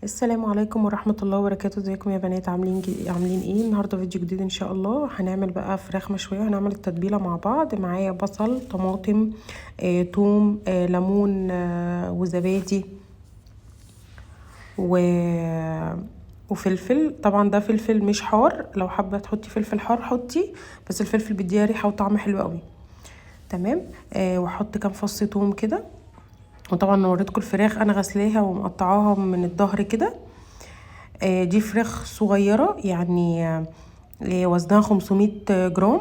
السلام عليكم ورحمة الله وبركاته. ازيكم يا بنات؟ عاملين ايه؟ النهارده فيديو جديد ان شاء الله. هنعمل بقى فراخ مشويه، هنعمل التتبيله مع بعض. معايا بصل، طماطم، توم، ليمون، وزبادي و وفلفل. طبعا ده فلفل مش حار، لو حابه تحطي فلفل حار حطي، بس الفلفل بيديها ريحه وطعم حلو قوي. تمام. واحط كام فص توم كده. وطبعا أنا وريتكم الفراخ انا غسلاها ومقطعاها من الظهر كده. دي فراخ صغيرة يعني، وزنها 500 جرام.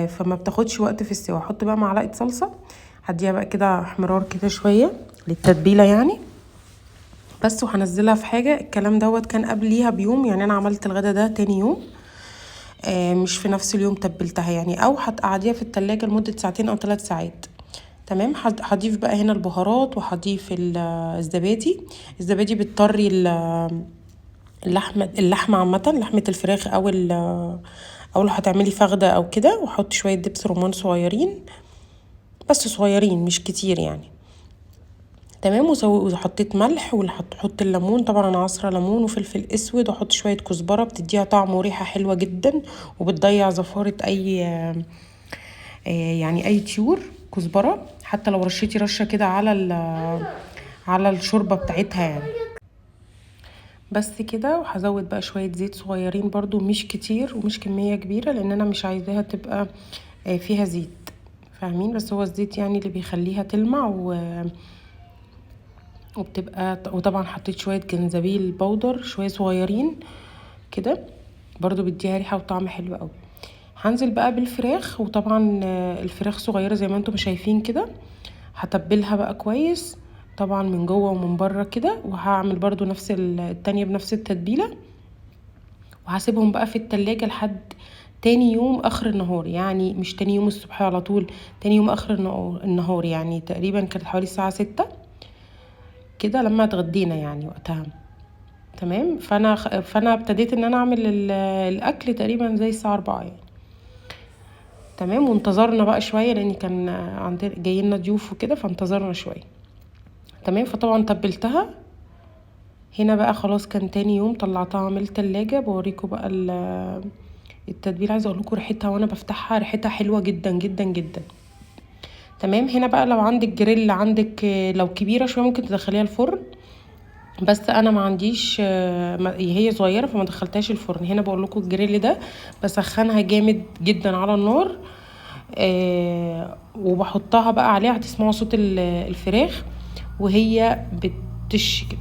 فما بتاخدش وقت في السوا. احط بقى معلقة صلصة، هديها بقى كده احمرار كده شوية للتتبيلة يعني بس. وهنزلها في حاجة. الكلام دوت كان قبليها بيوم، يعني انا عملت الغدا ده تاني يوم، مش في نفس اليوم تبلتها يعني. او هتقعديها في التلاجة لمدة ساعتين او 3 ساعات. تمام. هضيف بقى هنا البهارات، وهضيف الزبادي. الزبادي بتطري اللحمه عامه، لحمه الفراخ او لو هتعملي فخده او كده. واحط شويه دبس رمان صغيرين، بس صغيرين مش كتير يعني. تمام. وحطيت ملح، وحط الليمون. طبعا انا عصره ليمون وفلفل اسود، واحط شويه كزبره بتديها طعم وريحه حلوه جدا، وبتضيع زفاره يعني اي طيور. كزبره حتى لو رشيتي رشه كده على الشوربه بتاعتها يعني. بس كده. وهزود بقى شوية زيت صغيرين برضو، مش كتير ومش كمية كبيرة، لان انا مش عايزاها تبقى فيها زيت، فاهمين؟ بس هو الزيت يعني اللي بيخليها تلمع وبتبقى. وطبعا حطيت شوية جنزبيل بودر شوية صغيرين كده، برضو بيديها ريحة وطعم حلو قوي. هنزل بقى بالفراخ. وطبعا الفراخ صغيرة زي ما انتم شايفين كده. هتبلها بقى كويس طبعا من جوه ومن بره كده. وهعمل برضو نفس التانية بنفس التتبيلة. وهسيبهم بقى في التلاجة لحد تاني يوم اخر النهار، يعني مش تاني يوم الصبح على طول، تاني يوم اخر النهار يعني. تقريبا كانت حوالي الساعة 6 كده لما اتغدينا يعني وقتها. تمام. فانا ابتديت ان انا اعمل الاكل تقريبا زي الساعة 4 يعني. تمام. وانتظرنا بقى شوية لان كان عندنا جايلنا ضيوف وكده، فانتظرنا شوية. تمام. فطبعا تبلتها هنا بقى خلاص. كان تاني يوم طلعتها من التلاجة. بوريكم بقى التتبيله. عايزه اقول لكم ريحتها وانا بفتحها، ريحتها حلوه جدا جدا جدا. تمام. هنا بقى لو عندك جريل، عندك لو كبيره شويه ممكن تدخليها الفرن، بس انا ما عنديش، هي صغيره فما دخلتهاش الفرن. هنا بقول لكم الجريل ده بسخنها جامد جدا على النار، وبحطها بقى عليها. هتسمعوا صوت الفراخ وهي بتش كده.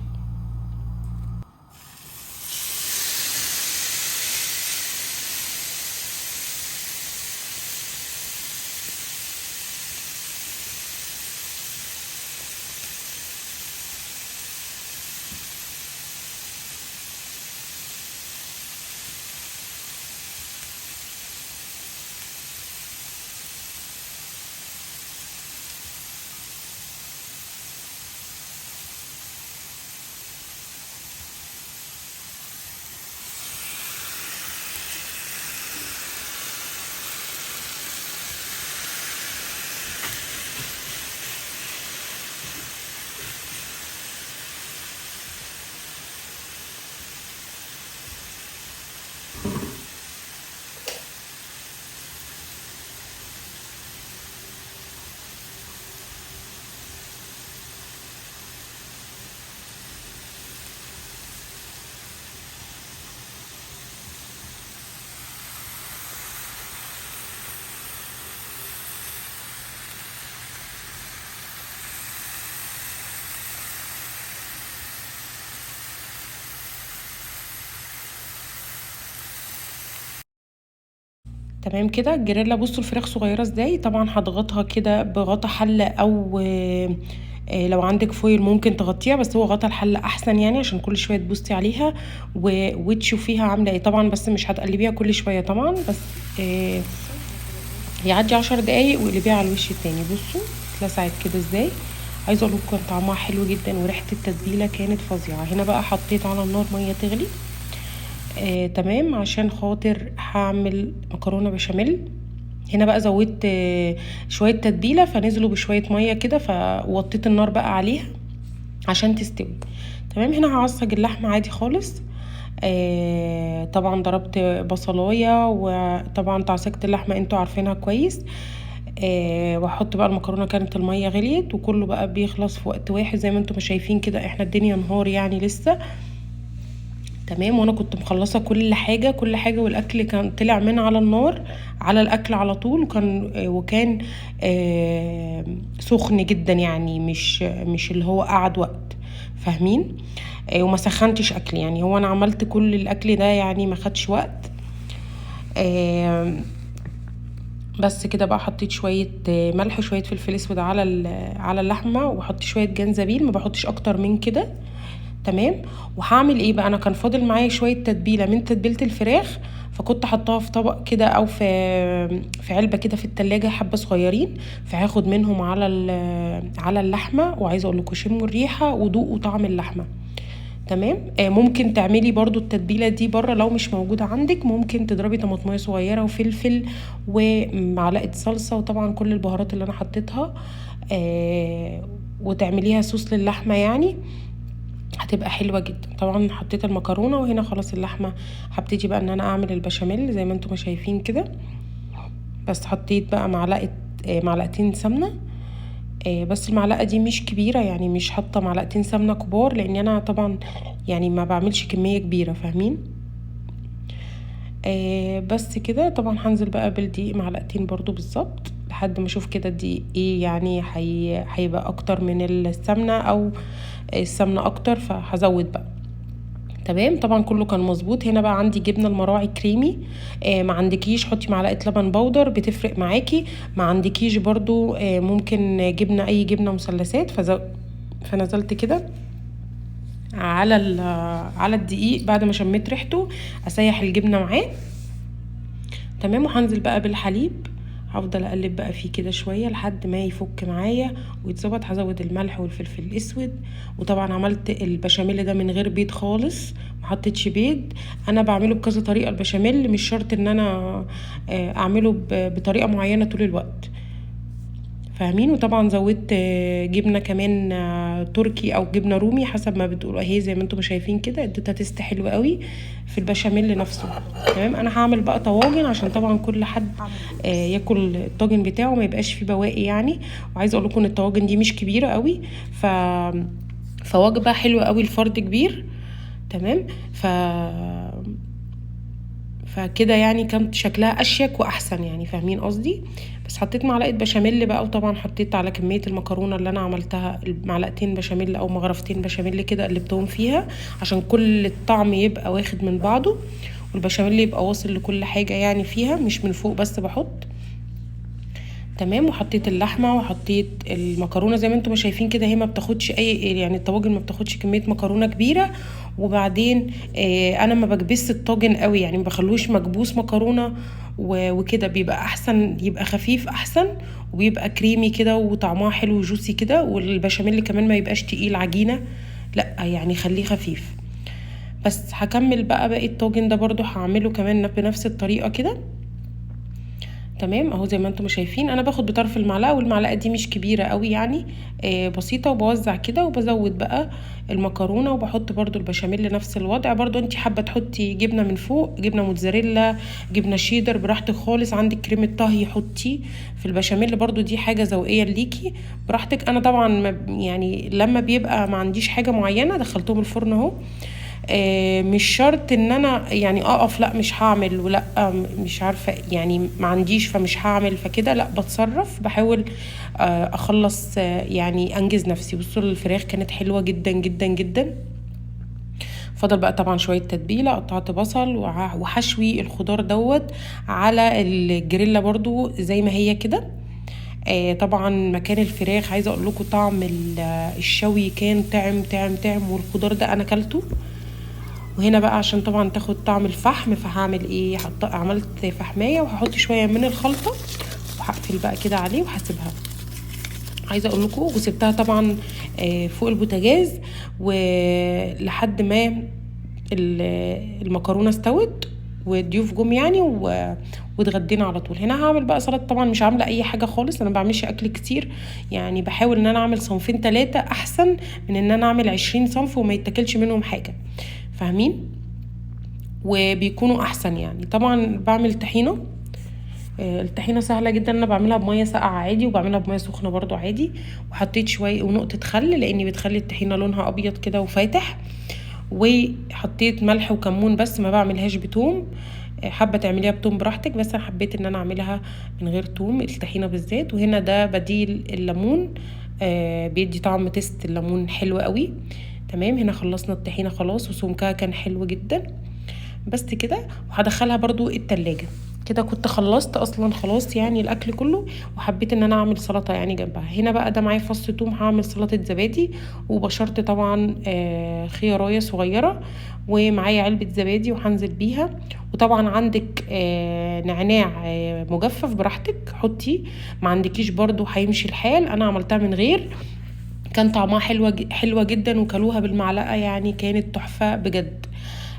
تمام كده. الجريلا بصوا الفراخ صغيره ازاي. طبعا هضغطها كده بغطا حله، او لو عندك فويل ممكن تغطيها، بس هو غطا الحله احسن يعني، عشان كل شويه تبصي عليها وتشوفيها عامله ايه. طبعا بس مش هتقلبيها كل شويه طبعا، بس يعدي 10 دقايق وقلبيها على الوش التاني. بصوا اتلسعت كده ازاي. عايزه اقول لكم كان طعمها حلو جدا وريحه التتبيله كانت فظيعه. هنا بقى حطيت على النار ميه تغلي. تمام. عشان خاطر هعمل مكرونه بشاميل. هنا بقى زودت شويه تتبيله، فنزلوا بشويه ميه كده، فوطيت النار بقى عليها عشان تستوي. تمام. هنا هعصج اللحمه عادي خالص. طبعا ضربت بصلايه، وطبعا تعصجت اللحمه انتوا عارفينها كويس. واحط بقى المكرونه، كانت الميه غليت وكله بقى بيخلص في وقت واحد زي ما انتم شايفين كده. احنا الدنيا نهار يعني لسه. تمام. وانا كنت مخلصه كل حاجه كل حاجه، والاكل كان طلع من على النار على الاكل على طول، وكان سخن جدا يعني، مش اللي هو قعد وقت، فاهمين؟ وما سخنتش اكل يعني، هو انا عملت كل الاكل ده يعني ما خدش وقت. بس كده بقى حطيت شويه ملح وشويه فلفل اسود على اللحمه، وحطيت شويه جنزبيل، ما بحطش اكتر من كده. تمام. وهعمل ايه بقى؟ انا كان فاضل معايا شويه تتبيله من تتبيله الفراخ، فكنت حطاها في طبق كده او في علبه كده في التلاجة، حبه صغيرين، فهاخد منهم على اللحمه. وعايزه اقول لكم شموا الريحه وذوقوا طعم اللحمه. تمام. ممكن تعملي برضو التتبيله دي بره لو مش موجوده عندك، ممكن تضربي طماطميه صغيره وفلفل ومعلقه صلصه، وطبعا كل البهارات اللي انا حطيتها، وتعمليها صوص للحمه يعني، هتبقى حلوه جدا. طبعا حطيت المكرونه، وهنا خلاص اللحمه هبتدي بقى ان انا اعمل البشاميل زي ما انتم شايفين كده. بس حطيت بقى معلقتين سمنه. بس المعلقه دي مش كبيره يعني، مش حاطه معلقتين سمنه كبار، لان انا طبعا يعني ما بعملش كميه كبيره، فاهمين؟ بس كده. طبعا هنزل بقى بالدقيق معلقتين برضو بالظبط، لحد ما اشوف كده الدقيق ايه يعني، هيبقى اكتر من السمنه او السمنه اكتر، فهزود بقى. تمام. طبعا كله كان مظبوط. هنا بقى عندي جبنه المراعي كريمي. ما عندكيش حطي معلقه لبن بودر، بتفرق معاكي. ما عندكيش برضو ممكن جبنه، اي جبنه مثلثات. فنزلت كده على الدقيق بعد ما شميت ريحته، اسيح الجبنه معاه. تمام. وهنزل بقى بالحليب، هفضل اقلب بقى فيه كده شويه لحد ما يفك معايا ويتظبط. هزود الملح والفلفل الاسود. وطبعا عملت البشاميل ده من غير بيض خالص، ما حطيتش بيض. انا بعمله بكذا طريقه البشاميل، مش شرط ان انا اعمله بطريقه معينه طول الوقت، فاهمين؟ وطبعا زودت جبنه كمان تركي او جبنه رومي حسب ما بتقولوا اهي، زي ما انتم شايفين كده، اديتها تيست حلو قوي في البشاميل نفسه. تمام. انا هعمل بقى طواجن عشان طبعا كل حد ياكل الطاجن بتاعه، ما يبقاش فيه بواقي يعني. وعايزه اقول لكم ان الطواجن دي مش كبيره قوي، فوجبه حلوه قوي الفرد كبير. تمام. فكده يعني كانت شكلها اشيك واحسن يعني، فاهمين قصدي؟ بس حطيت معلقه بشاميل بقى، وطبعا حطيت على كميه المكرونه اللي انا عملتها معلقتين بشاميل او مغرفتين بشاميل كده، قلبتهم فيها عشان كل الطعم يبقى واخد من بعضه، والبشاميل يبقى واصل لكل حاجه يعني فيها، مش من فوق بس بحط. تمام. وحطيت اللحمه وحطيت المكرونه زي ما انتم شايفين كده. هي ما بتاخدش اي يعني، الطواجن ما بتاخدش كميه مكرونه كبيره. وبعدين انا ما بكبس الطاجن قوي يعني، ما بخلوش مكبوس مكرونه وكده، بيبقى احسن، يبقى خفيف احسن، وبيبقى كريمي كده وطعمها حلو وجوسي كده. والبشاميل كمان ما يبقاش تقيل عجينه، لا يعني خليه خفيف. بس هكمل بقى باقي الطاجن ده برضو هعمله كمان بنفس الطريقه كده. تمام. اهو زي ما انتم شايفين انا باخد بطرف المعلقه، والمعلقه دي مش كبيره قوي يعني، بسيطه، وبوزع كده وبزود بقى المكرونه، وبحط برضو البشاميل لنفس الوضع. برضو انت حابه تحطي جبنه من فوق، جبنه موتزاريلا، جبنه شيدر، براحتك خالص. عندك كريمه طهي حطي في البشاميل برضو، دي حاجه ذوقيه ليكي براحتك. انا طبعا يعني لما بيبقى ما عنديش حاجه معينه دخلتهم الفرن اهو. مش شرط ان انا يعني اقف، لا مش هعمل، ولا مش عارفه يعني ما عنديش فمش هعمل فكده، لا بتصرف، بحاول اخلص يعني انجز نفسي. بصوا الفراخ كانت حلوه جدا جدا جدا. فضل بقى طبعا شويه تتبيله، قطعت بصل وحشوي الخضار دوت على الجريلا برضو زي ما هي كده. طبعا مكان الفراخ عايزه اقول لكم طعم الشوي كان طعم طعم طعم، والخضار ده انا اكلته. وهنا بقى عشان طبعا تاخد طعم الفحم، فهعمل ايه؟ عملت فحمايه وهحط شويه من الخلطه، وهقفل بقى كده عليه وهسيبها. عايزه اقول لكم وسبتها طبعا فوق البوتاجاز ولحد ما المكرونه استوت، والضيوف جم يعني واتغدينا على طول. هنا هعمل بقى سلطه، طبعا مش عامله اي حاجه خالص، انا ما بعملش اكل كتير يعني، بحاول ان انا اعمل صنفين 3 احسن من ان انا اعمل 20 صنف وما يتاكلش منهم حاجه، فاهمين؟ وبيكونوا احسن يعني. طبعا بعمل طحينه. الطحينه سهله جدا، انا بعملها بميه ساقعه عادي وبعملها بميه سخنه برضو عادي، وحطيت شويه ونقطه خل لاني بتخلي الطحينه لونها ابيض كده وفاتح، وحطيت ملح وكمون بس، ما بعملهاش بتوم. حابه تعمليها بتوم براحتك، بس انا حبيت ان انا اعملها من غير توم الطحينه بالذات. وهنا ده بديل الليمون، بيدي طعم تيست الليمون حلو قوي. تمام، هنا خلصنا الطحينه خلاص وسمكها كان حلو جدا. بس كده، وهدخلها برضو التلاجة. كده كنت خلصت اصلا خلاص يعني الاكل كله، وحبيت ان انا اعمل سلطه يعني جنبها. هنا بقى ده معايا فص ثوم، هعمل سلطه زبادي، وبشرت طبعا خيارايه صغيره، ومعايا علبه زبادي وهنزل بيها. وطبعا عندك نعناع مجفف براحتك حطي، ما عندكيش برضو هيمشي الحال. انا عملتها من غير، كان طعمها حلوه جدا، وكلوها بالمعلقه يعني كانت تحفه بجد.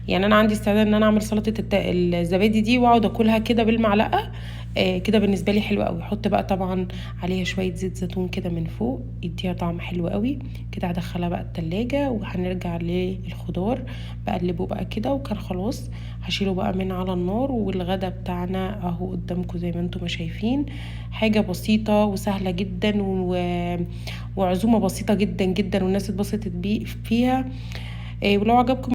يعني انا عندي استعداد ان انا اعمل سلطه الزبادي دي واقعد اكلها كده بالمعلقه. كده بالنسبه لي حلوه قوي. احط بقى طبعا عليها شويه زيت زيتون كده من فوق، يديها طعم حلو قوي. كده هدخلها بقى التلاجة، وهنرجع للخضار بقلبه بقى كده، وكان خلاص هشيله بقى من على النار. والغدا بتاعنا اهو قدامكم زي ما انتم ما شايفين، حاجه بسيطه وسهله جدا وعزومه بسيطه جدا جدا، والناس اتبسطت فيها. ولو عجبكم